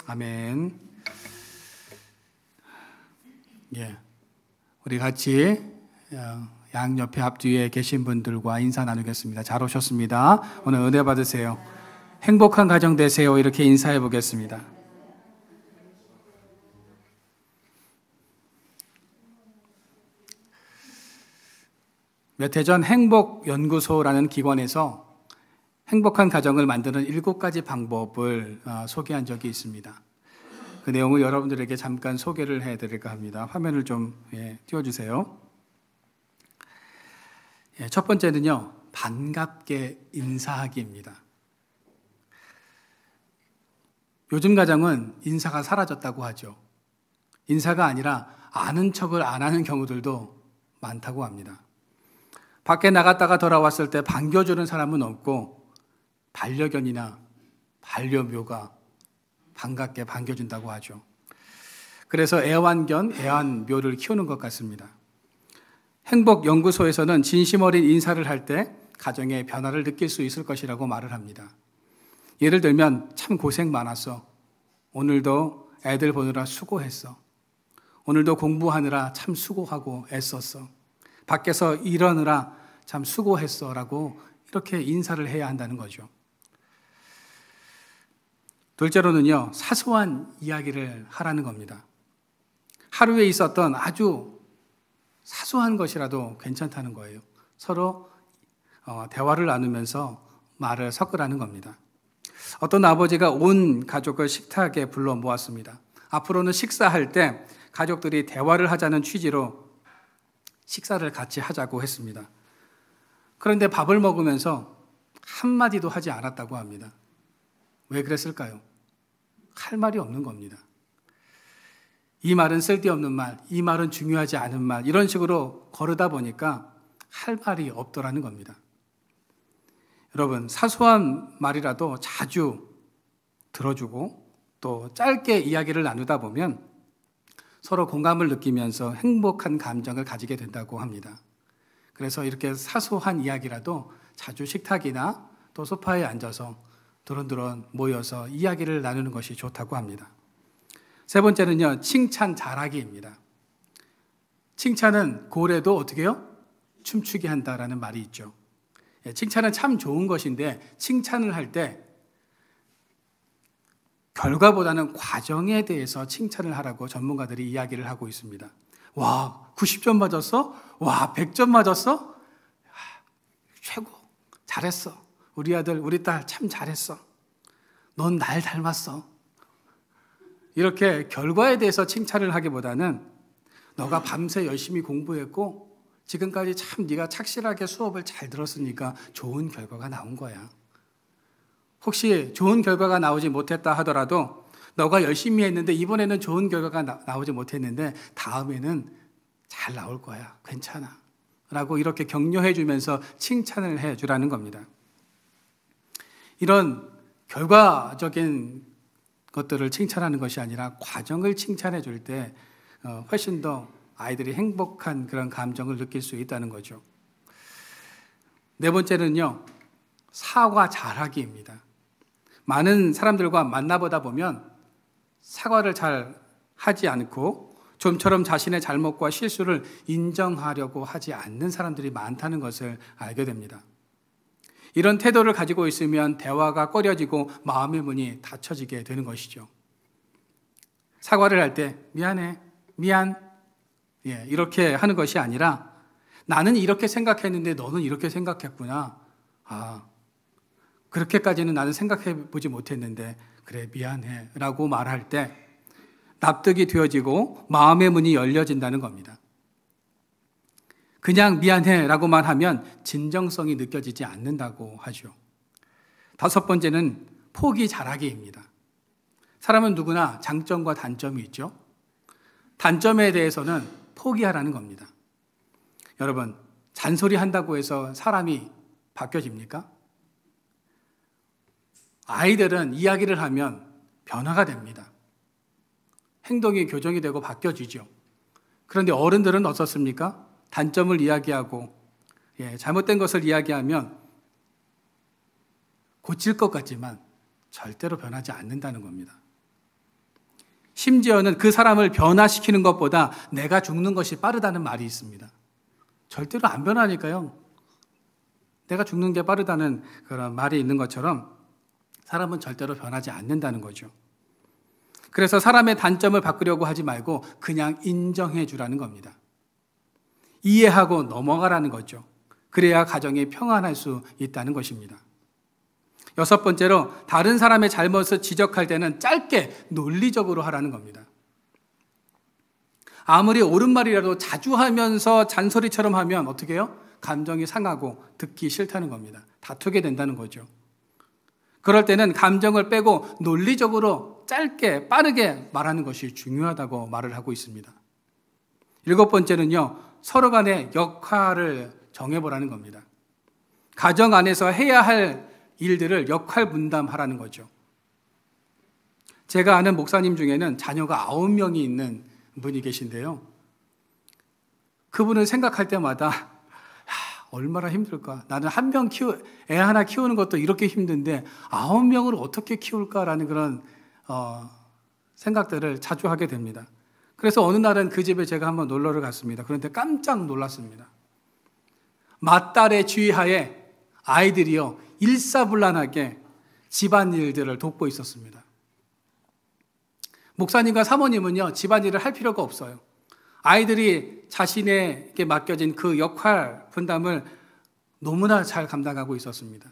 아멘. 예, 우리 같이 양옆에 앞뒤에 계신 분들과 인사 나누겠습니다. 잘 오셨습니다. 오늘 은혜 받으세요. 행복한 가정 되세요. 이렇게 인사해 보겠습니다. 몇 해 전 행복연구소라는 기관에서 행복한 가정을 만드는 7가지 방법을 소개한 적이 있습니다. 그 내용을 여러분들에게 잠깐 소개를 해드릴까 합니다. 화면을 좀 띄워주세요. 첫 번째는요, 반갑게 인사하기입니다. 요즘 가정은 인사가 사라졌다고 하죠. 인사가 아니라 아는 척을 안 하는 경우들도 많다고 합니다. 밖에 나갔다가 돌아왔을 때 반겨주는 사람은 없고 반려견이나 반려묘가 반갑게 반겨준다고 하죠. 그래서 애완견, 애완묘를 키우는 것 같습니다. 행복연구소에서는 진심 어린 인사를 할 때 가정의 변화를 느낄 수 있을 것이라고 말을 합니다. 예를 들면 참 고생 많았어. 오늘도 애들 보느라 수고했어. 오늘도 공부하느라 참 수고하고 애썼어. 밖에서 일하느라 참 수고했어 라고 이렇게 인사를 해야 한다는 거죠. 둘째로는요, 사소한 이야기를 하라는 겁니다. 하루에 있었던 아주 사소한 것이라도 괜찮다는 거예요. 서로 대화를 나누면서 말을 섞으라는 겁니다. 어떤 아버지가 온 가족을 식탁에 불러 모았습니다. 앞으로는 식사할 때 가족들이 대화를 하자는 취지로 식사를 같이 하자고 했습니다. 그런데 밥을 먹으면서 한마디도 하지 않았다고 합니다. 왜 그랬을까요? 할 말이 없는 겁니다. 이 말은 쓸데없는 말, 이 말은 중요하지 않은 말, 이런 식으로 거르다 보니까 할 말이 없더라는 겁니다. 여러분, 사소한 말이라도 자주 들어주고 또 짧게 이야기를 나누다 보면 서로 공감을 느끼면서 행복한 감정을 가지게 된다고 합니다. 그래서 이렇게 사소한 이야기라도 자주 식탁이나 또 소파에 앉아서 드론드론 모여서 이야기를 나누는 것이 좋다고 합니다. 세 번째는요, 칭찬 잘하기입니다. 칭찬은 고래도 어떻게 해요? 춤추게 한다라는 말이 있죠. 칭찬은 참 좋은 것인데 칭찬을 할 때 결과보다는 과정에 대해서 칭찬을 하라고 전문가들이 이야기를 하고 있습니다. 와, 90점 맞았어? 와, 100점 맞았어? 최고, 잘했어. 우리 아들, 우리 딸 참 잘했어. 넌 날 닮았어. 이렇게 결과에 대해서 칭찬을 하기보다는 너가 밤새 열심히 공부했고 지금까지 참 네가 착실하게 수업을 잘 들었으니까 좋은 결과가 나온 거야. 혹시 좋은 결과가 나오지 못했다 하더라도 너가 열심히 했는데 이번에는 좋은 결과가 나오지 못했는데 다음에는 잘 나올 거야. 괜찮아. 라고 이렇게 격려해 주면서 칭찬을 해 주라는 겁니다. 이런 결과적인 것들을 칭찬하는 것이 아니라 과정을 칭찬해 줄 때 훨씬 더 아이들이 행복한 그런 감정을 느낄 수 있다는 거죠. 네 번째는요, 사과 잘하기입니다. 많은 사람들과 만나보다 보면 사과를 잘 하지 않고 좀처럼 자신의 잘못과 실수를 인정하려고 하지 않는 사람들이 많다는 것을 알게 됩니다. 이런 태도를 가지고 있으면 대화가 꺼려지고 마음의 문이 닫혀지게 되는 것이죠. 사과를 할 때 미안해, 미안, 이렇게 하는 것이 아니라 나는 이렇게 생각했는데 너는 이렇게 생각했구나. 그렇게까지는 나는 생각해 보지 못했는데 그래 미안해 라고 말할 때 납득이 되어지고 마음의 문이 열려진다는 겁니다. 그냥 미안해 라고만 하면 진정성이 느껴지지 않는다고 하죠. 다섯 번째는 포기 잘하기입니다. 사람은 누구나 장점과 단점이 있죠. 단점에 대해서는 포기하라는 겁니다. 여러분, 잔소리 한다고 해서 사람이 바뀌어집니까? 아이들은 이야기를 하면 변화가 됩니다. 행동이 교정이 되고 바뀌어지죠. 그런데 어른들은 어떻습니까? 단점을 이야기하고 잘못된 것을 이야기하면 고칠 것 같지만 절대로 변하지 않는다는 겁니다. 심지어는 그 사람을 변화시키는 것보다 내가 죽는 것이 빠르다는 말이 있습니다. 절대로 안 변하니까요. 내가 죽는 게 빠르다는 그런 말이 있는 것처럼 사람은 절대로 변하지 않는다는 거죠. 그래서 사람의 단점을 바꾸려고 하지 말고 그냥 인정해 주라는 겁니다. 이해하고 넘어가라는 거죠. 그래야 가정이 평안할 수 있다는 것입니다. 6번째로, 다른 사람의 잘못을 지적할 때는 짧게 논리적으로 하라는 겁니다. 아무리 옳은 말이라도 자주 하면서 잔소리처럼 하면 어떻게 해요? 감정이 상하고 듣기 싫다는 겁니다. 다투게 된다는 거죠. 그럴 때는 감정을 빼고 논리적으로 짧게 빠르게 말하는 것이 중요하다고 말을 하고 있습니다. 7번째는요, 서로 간의 역할을 정해보라는 겁니다. 가정 안에서 해야 할 일들을 역할 분담하라는 거죠. 제가 아는 목사님 중에는 자녀가 9명이 있는 분이 계신데요. 그분은 생각할 때마다 얼마나 힘들까? 나는 애 하나 키우는 것도 이렇게 힘든데 9명을 어떻게 키울까라는 그런 생각들을 자주 하게 됩니다. 그래서 어느 날은 그 집에 제가 한번 놀러를 갔습니다. 그런데 깜짝 놀랐습니다. 맏딸의 지휘하에 아이들이요, 일사불란하게 집안일들을 돕고 있었습니다. 목사님과 사모님은요, 집안일을 할 필요가 없어요. 아이들이 자신에게 맡겨진 그 역할 분담을 너무나 잘 감당하고 있었습니다.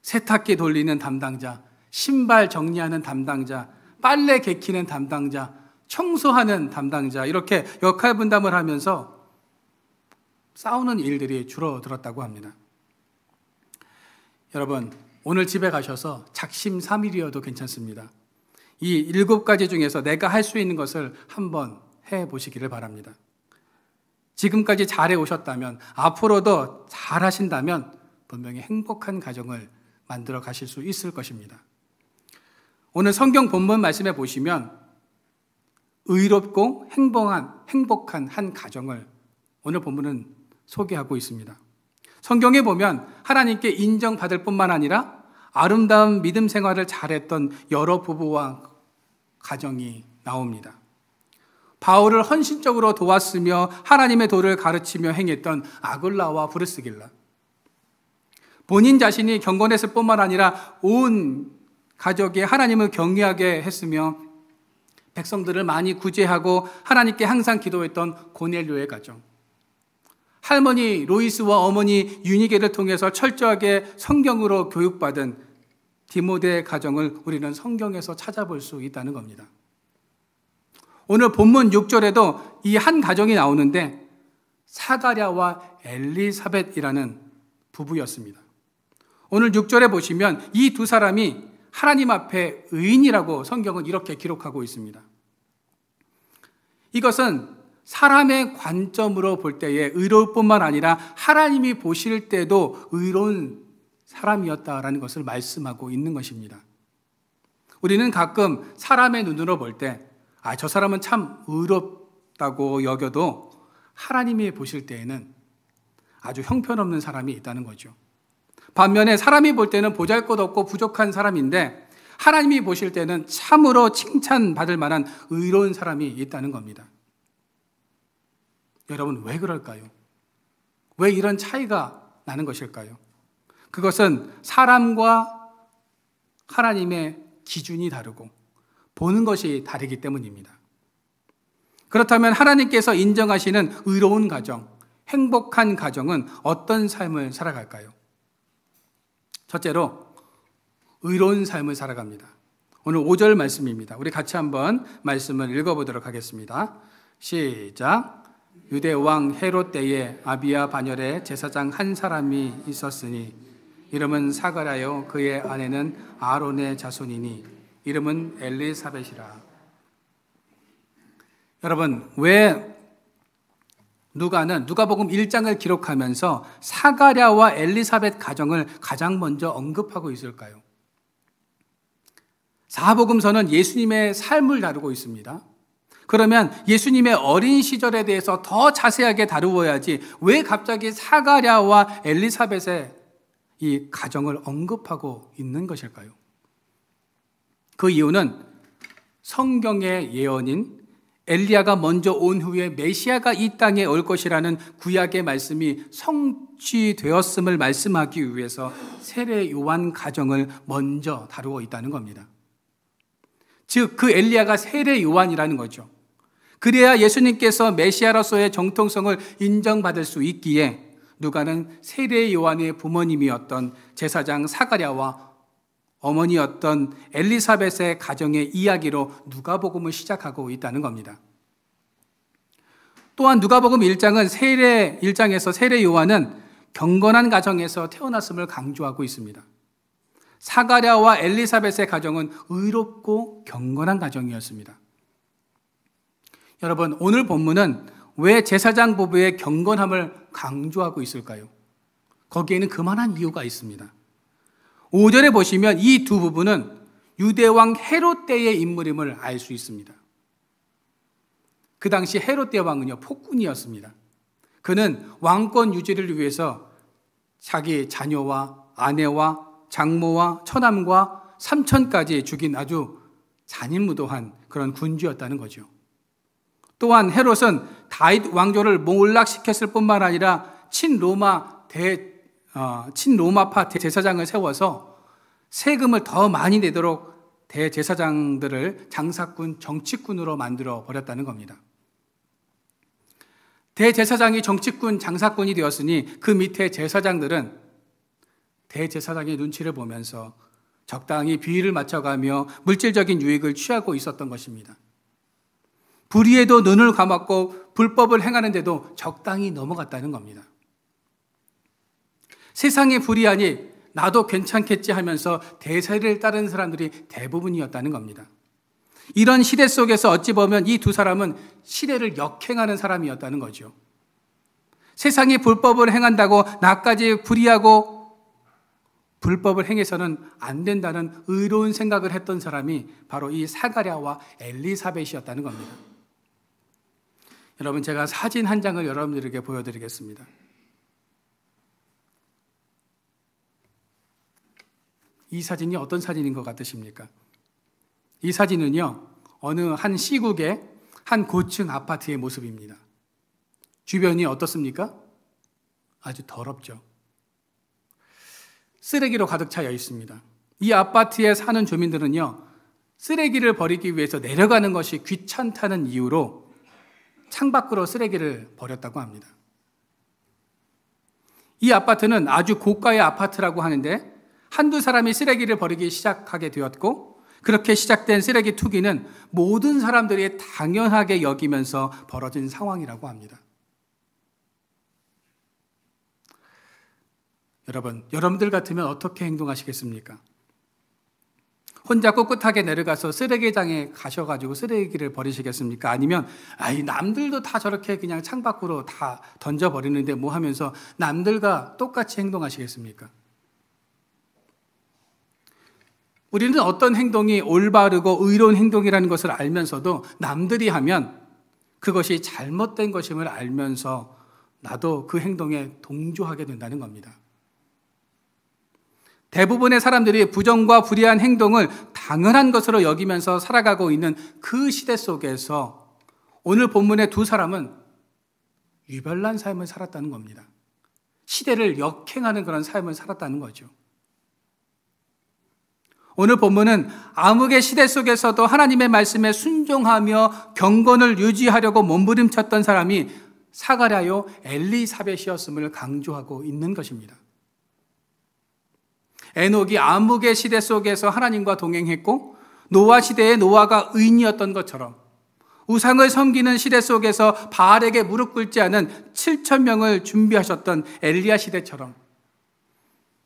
세탁기 돌리는 담당자, 신발 정리하는 담당자, 빨래 개키는 담당자, 청소하는 담당자, 이렇게 역할 분담을 하면서 싸우는 일들이 줄어들었다고 합니다. 여러분, 오늘 집에 가셔서 작심삼일이어도 괜찮습니다. 이 7가지 중에서 내가 할 수 있는 것을 한번 해보시기를 바랍니다. 지금까지 잘해 오셨다면, 앞으로도 잘 하신다면 분명히 행복한 가정을 만들어 가실 수 있을 것입니다. 오늘 성경 본문 말씀에 보시면 의롭고 행복한 한 가정을 오늘 본문은 소개하고 있습니다. 성경에 보면 하나님께 인정받을 뿐만 아니라 아름다운 믿음 생활을 잘했던 여러 부부와 가정이 나옵니다. 바울을 헌신적으로 도왔으며 하나님의 도를 가르치며 행했던 아굴라와 브리스길라. 본인 자신이 경건했을 뿐만 아니라 온 가족이 하나님을 경외하게 했으며 백성들을 많이 구제하고 하나님께 항상 기도했던 고넬료의 가정. 할머니 로이스와 어머니 유니게를 통해서 철저하게 성경으로 교육받은 디모데의 가정을 우리는 성경에서 찾아볼 수 있다는 겁니다. 오늘 본문 6절에도 이 한 가정이 나오는데 사가랴와 엘리사벳이라는 부부였습니다. 오늘 6절에 보시면 이 두 사람이 하나님 앞에 의인이라고 성경은 이렇게 기록하고 있습니다. 이것은 사람의 관점으로 볼 때에 의로울 뿐만 아니라 하나님이 보실 때도 의로운 사람이었다라는 것을 말씀하고 있는 것입니다. 우리는 가끔 사람의 눈으로 볼 때 저 사람은 참 의롭다고 여겨도 하나님이 보실 때에는 아주 형편없는 사람이 있다는 거죠. 반면에 사람이 볼 때는 보잘것없고 부족한 사람인데 하나님이 보실 때는 참으로 칭찬받을 만한 의로운 사람이 있다는 겁니다. 여러분, 왜 그럴까요? 왜 이런 차이가 나는 것일까요? 그것은 사람과 하나님의 기준이 다르고 보는 것이 다르기 때문입니다. 그렇다면 하나님께서 인정하시는 의로운 가정, 행복한 가정은 어떤 삶을 살아갈까요? 첫째로 의로운 삶을 살아갑니다. 오늘 5절 말씀입니다. 우리 같이 한번 말씀을 읽어보도록 하겠습니다. 시작. 유대 왕 헤롯 때에 아비야 반열에 제사장 한 사람이 있었으니 이름은 사가랴요 그의 아내는 아론의 자손이니 이름은 엘리사벳이라. 여러분, 왜 누가는 누가복음 1장을 기록하면서 사가랴와 엘리사벳 가정을 가장 먼저 언급하고 있을까요? 사복음서는 예수님의 삶을 다루고 있습니다. 그러면 예수님의 어린 시절에 대해서 더 자세하게 다루어야지 왜 갑자기 사가랴와 엘리사벳의 이 가정을 언급하고 있는 것일까요? 그 이유는 성경의 예언인 엘리야가 먼저 온 후에 메시아가 이 땅에 올 것이라는 구약의 말씀이 성취되었음을 말씀하기 위해서 세례 요한 가정을 먼저 다루고 있다는 겁니다. 즉, 그 엘리야가 세례 요한이라는 거죠. 그래야 예수님께서 메시아로서의 정통성을 인정받을 수 있기에 누가는 세례 요한의 부모님이었던 제사장 사가랴와 어머니였던 엘리사벳의 가정의 이야기로 누가복음을 시작하고 있다는 겁니다. 또한 누가복음 1장에서 세례 요한은 경건한 가정에서 태어났음을 강조하고 있습니다. 사가랴와 엘리사벳의 가정은 의롭고 경건한 가정이었습니다. 여러분, 오늘 본문은 왜 제사장 부부의 경건함을 강조하고 있을까요? 거기에는 그만한 이유가 있습니다. 5절에 보시면 이 두 부부는 유대왕 헤롯 때의 인물임을 알 수 있습니다. 그 당시 헤롯 대왕은요, 폭군이었습니다. 그는 왕권 유지를 위해서 자기 자녀와 아내와 장모와 처남과 삼촌까지 죽인 아주 잔인무도한 그런 군주였다는 거죠. 또한 헤롯은 다윗 왕조를 몰락시켰을 뿐만 아니라 친로마파 대제사장을 세워서 세금을 더 많이 내도록 대제사장들을 장사꾼, 정치꾼으로 만들어 버렸다는 겁니다. 대제사장이 정치꾼, 장사꾼이 되었으니 그 밑에 제사장들은 대제사장의 눈치를 보면서 적당히 비위를 맞춰가며 물질적인 유익을 취하고 있었던 것입니다. 불의에도 눈을 감았고 불법을 행하는데도 적당히 넘어갔다는 겁니다. 세상의 불의하니 나도 괜찮겠지 하면서 대세를 따르는 사람들이 대부분이었다는 겁니다. 이런 시대 속에서 어찌 보면 이 두 사람은 시대를 역행하는 사람이었다는 거죠. 세상이 불법을 행한다고 나까지 불의하고 불법을 행해서는 안 된다는 의로운 생각을 했던 사람이 바로 이 사가랴와 엘리사벳이었다는 겁니다. 여러분, 제가 사진 한 장을 여러분들에게 보여드리겠습니다. 이 사진이 어떤 사진인 것 같으십니까? 이 사진은요, 어느 한 시국의 한 고층 아파트의 모습입니다. 주변이 어떻습니까? 아주 더럽죠. 쓰레기로 가득 차여 있습니다. 이 아파트에 사는 주민들은요, 쓰레기를 버리기 위해서 내려가는 것이 귀찮다는 이유로 창밖으로 쓰레기를 버렸다고 합니다. 이 아파트는 아주 고가의 아파트라고 하는데 한두 사람이 쓰레기를 버리기 시작하게 되었고, 그렇게 시작된 쓰레기 투기는 모든 사람들이 당연하게 여기면서 벌어진 상황이라고 합니다. 여러분들 같으면 어떻게 행동하시겠습니까? 혼자 꿋꿋하게 내려가서 쓰레기장에 가셔가지고 쓰레기를 버리시겠습니까? 아니면 남들도 다 저렇게 그냥 창밖으로 다 던져버리는데 뭐 하면서 남들과 똑같이 행동하시겠습니까? 우리는 어떤 행동이 올바르고 의로운 행동이라는 것을 알면서도 남들이 하면 그것이 잘못된 것임을 알면서 나도 그 행동에 동조하게 된다는 겁니다. 대부분의 사람들이 부정과 불의한 행동을 당연한 것으로 여기면서 살아가고 있는 그 시대 속에서 오늘 본문의 두 사람은 유별난 삶을 살았다는 겁니다. 시대를 역행하는 그런 삶을 살았다는 거죠. 오늘 본문은 암흑의 시대 속에서도 하나님의 말씀에 순종하며 경건을 유지하려고 몸부림쳤던 사람이 사가랴요 엘리사벳이었음을 강조하고 있는 것입니다. 에녹이 암흑의 시대 속에서 하나님과 동행했고 노아 시대의 노아가 의인이었던 것처럼 우상을 섬기는 시대 속에서 바알에게 무릎 꿇지 않은 7,000명을 준비하셨던 엘리야 시대처럼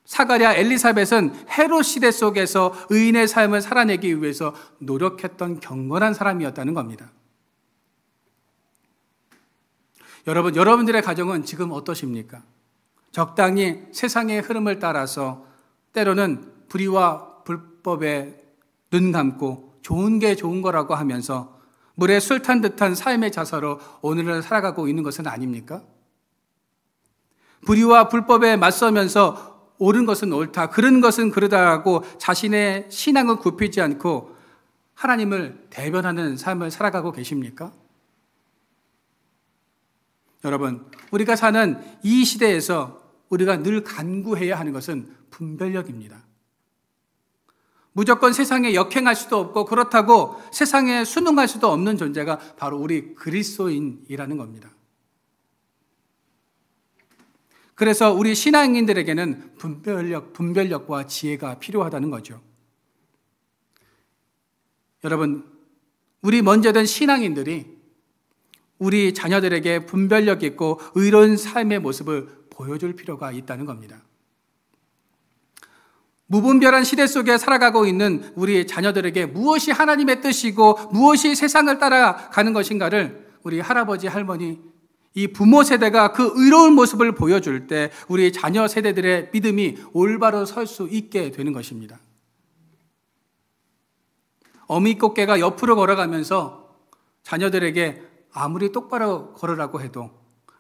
사가랴 엘리사벳은 헤롯 시대 속에서 의인의 삶을 살아내기 위해서 노력했던 경건한 사람이었다는 겁니다. 여러분들의 가정은 지금 어떠십니까? 적당히 세상의 흐름을 따라서 때로는 불의와 불법에 눈 감고 좋은 게 좋은 거라고 하면서 물에 술 탄 듯한 삶의 자세로 오늘을 살아가고 있는 것은 아닙니까? 불의와 불법에 맞서면서 옳은 것은 옳다, 그른 것은 그르다라고 자신의 신앙을 굽히지 않고 하나님을 대변하는 삶을 살아가고 계십니까? 여러분, 우리가 사는 이 시대에서 우리가 늘 간구해야 하는 것은 분별력입니다. 무조건 세상에 역행할 수도 없고 그렇다고 세상에 순응할 수도 없는 존재가 바로 우리 그리스도인이라는 겁니다. 그래서 우리 신앙인들에게는 분별력과 지혜가 필요하다는 거죠. 여러분, 우리 먼저든 신앙인들이 우리 자녀들에게 분별력 있고 의로운 삶의 모습을 보여줄 필요가 있다는 겁니다. 무분별한 시대 속에 살아가고 있는 우리 자녀들에게 무엇이 하나님의 뜻이고 무엇이 세상을 따라가는 것인가를 우리 할아버지, 할머니, 이 부모 세대가 그 의로운 모습을 보여줄 때 우리 자녀 세대들의 믿음이 올바로 설 수 있게 되는 것입니다. 어미 꽃게가 옆으로 걸어가면서 자녀들에게 아무리 똑바로 걸으라고 해도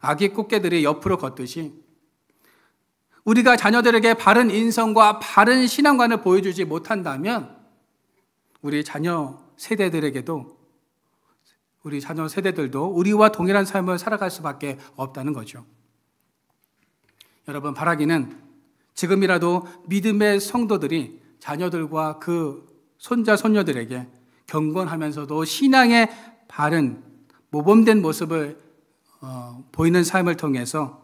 아기 꽃게들이 옆으로 걷듯이 우리가 자녀들에게 바른 인성과 바른 신앙관을 보여주지 못한다면 우리 자녀 세대들에게도 우리 자녀 세대들도 우리와 동일한 삶을 살아갈 수밖에 없다는 거죠. 여러분, 바라기는 지금이라도 믿음의 성도들이 자녀들과 그 손자, 손녀들에게 경건하면서도 신앙의 바른 모범된 모습을 보이는 삶을 통해서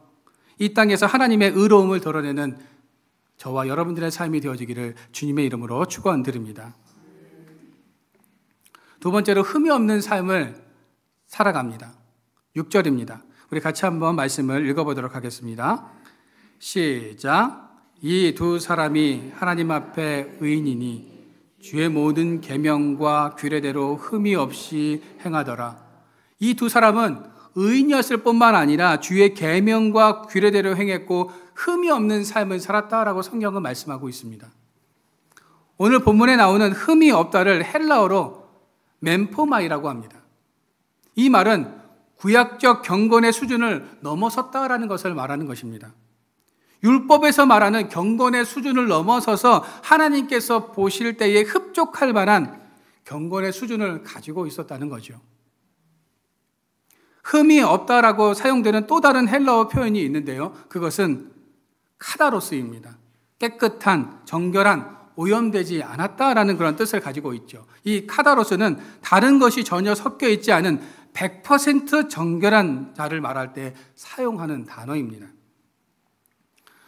이 땅에서 하나님의 의로움을 드러내는 저와 여러분들의 삶이 되어지기를 주님의 이름으로 축원드립니다. 두 번째로 흠이 없는 삶을 살아갑니다. 6절입니다. 우리 같이 한번 말씀을 읽어보도록 하겠습니다. 시작. 이 두 사람이 하나님 앞에 의인이니 주의 모든 계명과 규례대로 흠이 없이 행하더라. 이 두 사람은 의인이었을 뿐만 아니라 주의 계명과 규례대로 행했고 흠이 없는 삶을 살았다라고 성경은 말씀하고 있습니다. 오늘 본문에 나오는 흠이 없다를 헬라어로 멤포마이라고 합니다. 이 말은 구약적 경건의 수준을 넘어섰다라는 것을 말하는 것입니다. 율법에서 말하는 경건의 수준을 넘어서서 하나님께서 보실 때에 흡족할 만한 경건의 수준을 가지고 있었다는 거죠. 흠이 없다라고 사용되는 또 다른 헬라어 표현이 있는데요. 그것은 카다로스입니다. 깨끗한, 정결한, 오염되지 않았다라는 그런 뜻을 가지고 있죠. 이 카다로스는 다른 것이 전혀 섞여 있지 않은 100% 정결한 자를 말할 때 사용하는 단어입니다.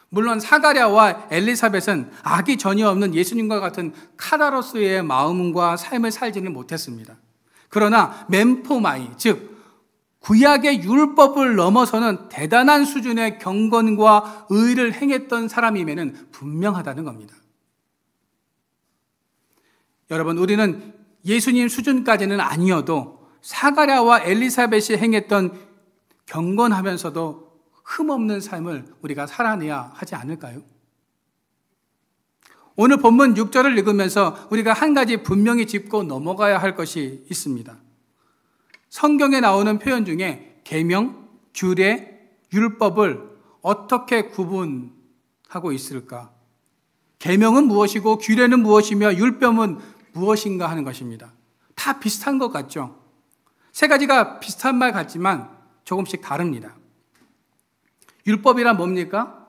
물론 사가랴와 엘리사벳은 악이 전혀 없는 예수님과 같은 카다로스의 마음과 삶을 살지는 못했습니다. 그러나 멤포마이, 즉 구약의 율법을 넘어서는 대단한 수준의 경건과 의를 행했던 사람임에는 분명하다는 겁니다. 여러분, 우리는 예수님 수준까지는 아니어도 사가랴와 엘리사벳이 행했던 경건하면서도 흠없는 삶을 우리가 살아내야 하지 않을까요? 오늘 본문 6절을 읽으면서 우리가 한 가지 분명히 짚고 넘어가야 할 것이 있습니다. 성경에 나오는 표현 중에 계명, 규례, 율법을 어떻게 구분하고 있을까? 계명은 무엇이고 규례는 무엇이며 율법은 무엇인가 하는 것입니다. 다 비슷한 것 같죠? 세 가지가 비슷한 말 같지만 조금씩 다릅니다. 율법이란 뭡니까?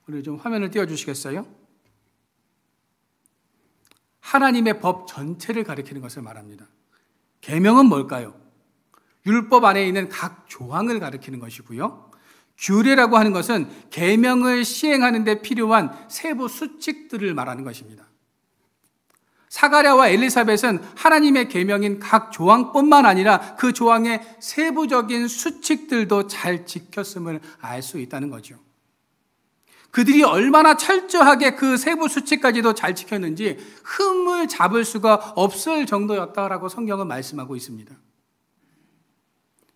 우리 좀 화면을 띄워주시겠어요? 하나님의 법 전체를 가리키는 것을 말합니다. 계명은 뭘까요? 율법 안에 있는 각 조항을 가리키는 것이고요. 규례라고 하는 것은 계명을 시행하는 데 필요한 세부 수칙들을 말하는 것입니다. 사가랴와 엘리사벳은 하나님의 계명인 각 조항뿐만 아니라 그 조항의 세부적인 수칙들도 잘 지켰음을 알 수 있다는 거죠. 그들이 얼마나 철저하게 그 세부 수칙까지도 잘 지켰는지 흠을 잡을 수가 없을 정도였다라고 성경은 말씀하고 있습니다.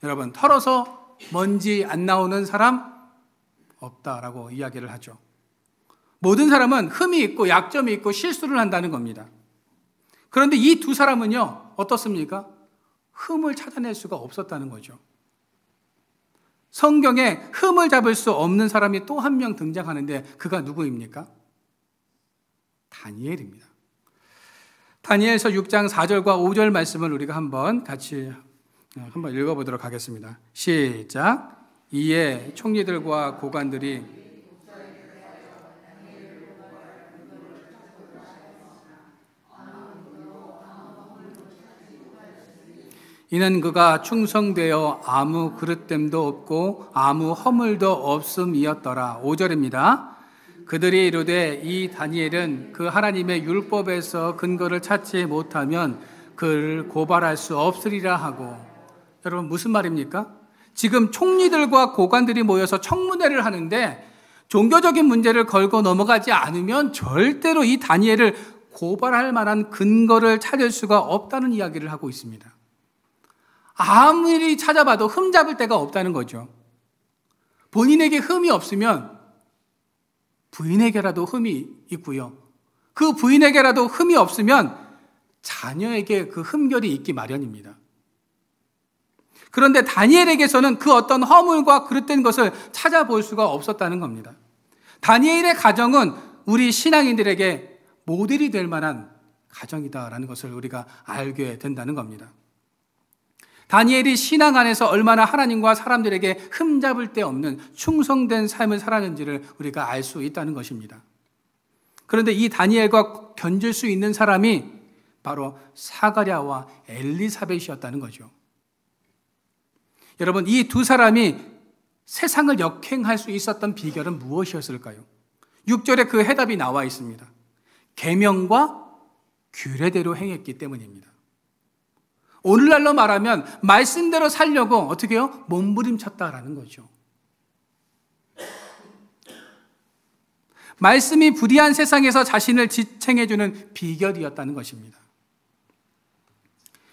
여러분, 털어서 먼지 안 나오는 사람 없다라고 이야기를 하죠. 모든 사람은 흠이 있고 약점이 있고 실수를 한다는 겁니다. 그런데 이 두 사람은요, 어떻습니까? 흠을 찾아낼 수가 없었다는 거죠. 성경에 흠을 잡을 수 없는 사람이 또 한 명 등장하는데 그가 누구입니까? 다니엘입니다. 다니엘서 6장 4절과 5절 말씀을 우리가 같이 한번 읽어보도록 하겠습니다. 시작. 이에 총리들과 고관들이 이는 그가 충성되어 아무 그릇됨도 없고 아무 허물도 없음이었더라. 5절입니다. 그들이 이르되 이 다니엘은 그 하나님의 율법에서 근거를 찾지 못하면 그를 고발할 수 없으리라 하고. 여러분 무슨 말입니까? 지금 총리들과 고관들이 모여서 청문회를 하는데 종교적인 문제를 걸고 넘어가지 않으면 절대로 이 다니엘을 고발할 만한 근거를 찾을 수가 없다는 이야기를 하고 있습니다. 아무리 찾아봐도 흠잡을 데가 없다는 거죠. 본인에게 흠이 없으면 부인에게라도 흠이 있고요. 그 부인에게라도 흠이 없으면 자녀에게 그 흠결이 있기 마련입니다. 그런데 다니엘에게서는 그 어떤 허물과 그릇된 것을 찾아볼 수가 없었다는 겁니다. 다니엘의 가정은 우리 신앙인들에게 모델이 될 만한 가정이다라는 것을 우리가 알게 된다는 겁니다. 다니엘이 신앙 안에서 얼마나 하나님과 사람들에게 흠잡을 데 없는 충성된 삶을 살았는지를 우리가 알 수 있다는 것입니다. 그런데 이 다니엘과 견줄 수 있는 사람이 바로 사가랴와 엘리사벳이었다는 거죠. 여러분, 이 두 사람이 세상을 역행할 수 있었던 비결은 무엇이었을까요? 6절에 그 해답이 나와 있습니다. 계명과 규례대로 행했기 때문입니다. 오늘날로 말하면 말씀대로 살려고 어떻게 해요? 몸부림쳤다라는 거죠. 말씀이 불의한 세상에서 자신을 지탱해주는 비결이었다는 것입니다.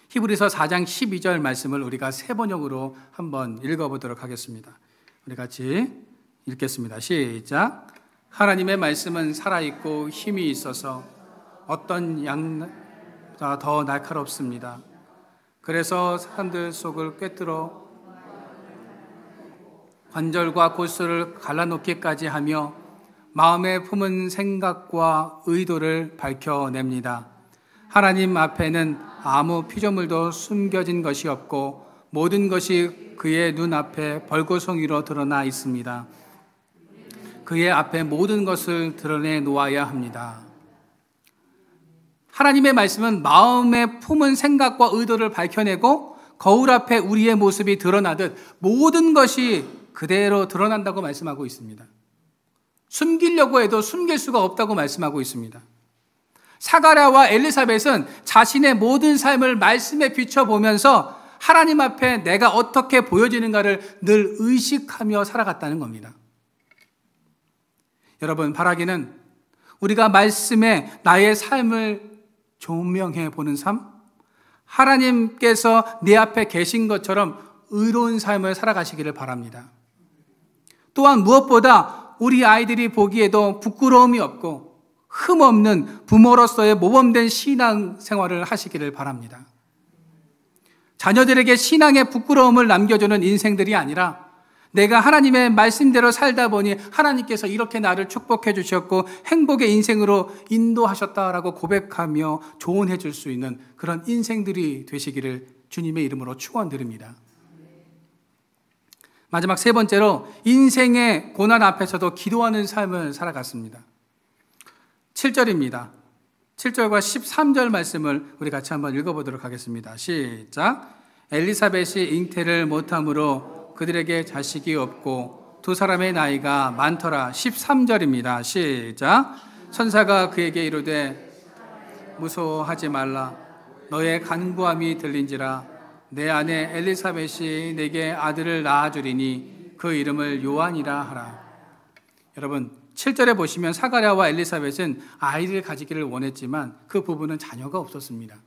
히브리서 4장 12절 말씀을 우리가 세 번역으로 한번 읽어보도록 하겠습니다. 우리 같이 읽겠습니다. 시작. 하나님의 말씀은 살아있고 힘이 있어서 어떤 양보다 더 날카롭습니다. 그래서 사람들 속을 꿰뚫어 관절과 골수를 갈라놓기까지 하며 마음에 품은 생각과 의도를 밝혀냅니다. 하나님 앞에는 아무 피조물도 숨겨진 것이 없고 모든 것이 그의 눈앞에 벌거숭이로 드러나 있습니다. 그의 앞에 모든 것을 드러내 놓아야 합니다. 하나님의 말씀은 마음에 품은 생각과 의도를 밝혀내고 거울 앞에 우리의 모습이 드러나듯 모든 것이 그대로 드러난다고 말씀하고 있습니다. 숨기려고 해도 숨길 수가 없다고 말씀하고 있습니다. 사가랴와 엘리사벳은 자신의 모든 삶을 말씀에 비춰보면서 하나님 앞에 내가 어떻게 보여지는가를 늘 의식하며 살아갔다는 겁니다. 여러분, 바라기는 우리가 말씀에 나의 삶을 조명해 보는 삶, 하나님께서 내 앞에 계신 것처럼 의로운 삶을 살아가시기를 바랍니다. 또한 무엇보다 우리 아이들이 보기에도 부끄러움이 없고 흠없는 부모로서의 모범된 신앙 생활을 하시기를 바랍니다. 자녀들에게 신앙의 부끄러움을 남겨주는 인생들이 아니라 내가 하나님의 말씀대로 살다 보니 하나님께서 이렇게 나를 축복해 주셨고 행복의 인생으로 인도하셨다라고 고백하며 조언해 줄 수 있는 그런 인생들이 되시기를 주님의 이름으로 축원드립니다. 마지막 세 번째로 인생의 고난 앞에서도 기도하는 삶을 살아갔습니다. 7절입니다. 7절과 13절 말씀을 우리 같이 한번 읽어보도록 하겠습니다. 시작. 엘리사벳이 잉태를 못함으로 그들에게 자식이 없고 두 사람의 나이가 많더라. 13절입니다. 시작. 천사가 그에게 이르되 무서워하지 말라. 너의 간구함이 들린지라. 내 아내 엘리사벳이 내게 아들을 낳아주리니 그 이름을 요한이라 하라. 여러분, 7절에 보시면 사가랴와 엘리사벳은 아이를 가지기를 원했지만 그 부부는 자녀가 없었습니다.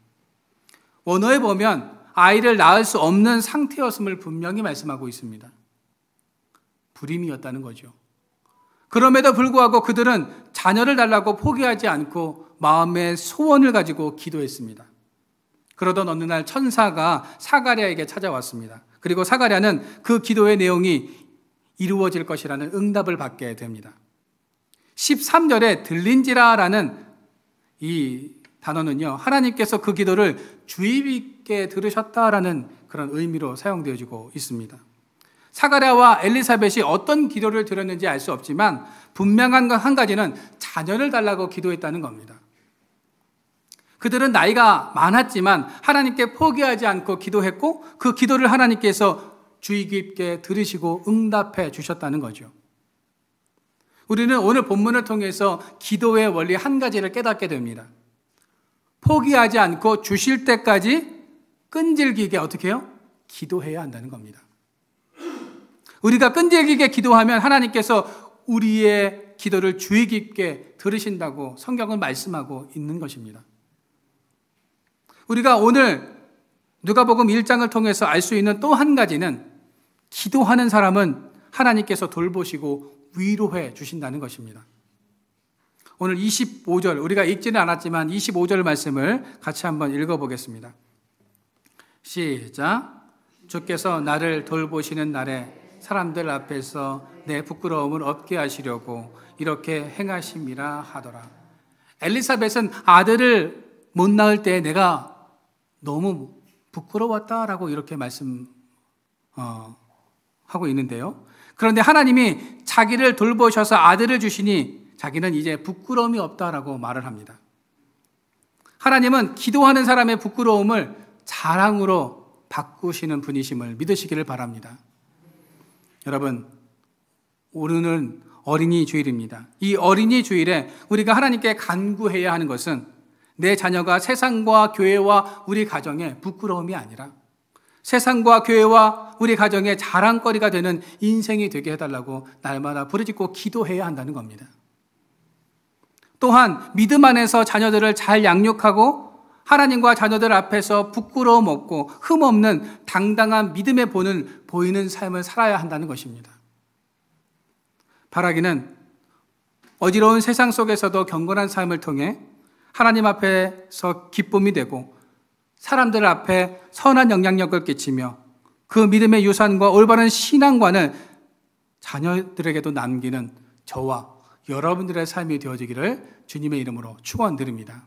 원어에 보면 아이를 낳을 수 없는 상태였음을 분명히 말씀하고 있습니다. 불임이었다는 거죠. 그럼에도 불구하고 그들은 자녀를 달라고 포기하지 않고 마음의 소원을 가지고 기도했습니다. 그러던 어느 날 천사가 사가랴에게 찾아왔습니다. 그리고 사가랴는 그 기도의 내용이 이루어질 것이라는 응답을 받게 됩니다. 13절에 들린지라라는 이 단어는요, 하나님께서 그 기도를 주의 깊게 들으셨다라는 그런 의미로 사용되어지고 있습니다. 사가랴와 엘리사벳이 어떤 기도를 드렸는지 알 수 없지만 분명한 한 가지는 자녀를 달라고 기도했다는 겁니다. 그들은 나이가 많았지만 하나님께 포기하지 않고 기도했고 그 기도를 하나님께서 주의 깊게 들으시고 응답해 주셨다는 거죠. 우리는 오늘 본문을 통해서 기도의 원리 한 가지를 깨닫게 됩니다. 포기하지 않고 주실 때까지 끈질기게 어떻게 해요? 기도해야 한다는 겁니다. 우리가 끈질기게 기도하면 하나님께서 우리의 기도를 주의 깊게 들으신다고 성경은 말씀하고 있는 것입니다. 우리가 오늘 누가복음 1장을 통해서 알 수 있는 또 한 가지는 기도하는 사람은 하나님께서 돌보시고 위로해 주신다는 것입니다. 오늘 25절, 우리가 읽지는 않았지만 25절 말씀을 같이 한번 읽어보겠습니다. 시작. 주께서 나를 돌보시는 날에 사람들 앞에서 내 부끄러움을 없게 하시려고 이렇게 행하심이라 하더라. 엘리사벳은 아들을 못 낳을 때 내가 너무 부끄러웠다라고 이렇게 말씀하고 있는데요. 그런데 하나님이 자기를 돌보셔서 아들을 주시니 자기는 이제 부끄러움이 없다라고 말을 합니다. 하나님은 기도하는 사람의 부끄러움을 자랑으로 바꾸시는 분이심을 믿으시기를 바랍니다. 여러분, 오늘은 어린이 주일입니다. 이 어린이 주일에 우리가 하나님께 간구해야 하는 것은 내 자녀가 세상과 교회와 우리 가정에 부끄러움이 아니라 세상과 교회와 우리 가정의 자랑거리가 되는 인생이 되게 해달라고 날마다 부르짖고 기도해야 한다는 겁니다. 또한 믿음 안에서 자녀들을 잘 양육하고 하나님과 자녀들 앞에서 부끄러움 없고 흠 없는 당당한 믿음의 본을 보이는 삶을 살아야 한다는 것입니다. 바라기는 어지러운 세상 속에서도 경건한 삶을 통해 하나님 앞에서 기쁨이 되고 사람들 앞에 선한 영향력을 끼치며 그 믿음의 유산과 올바른 신앙관을 자녀들에게도 남기는 저와 여러분들의 삶이 되어지기를 주님의 이름으로 축원드립니다.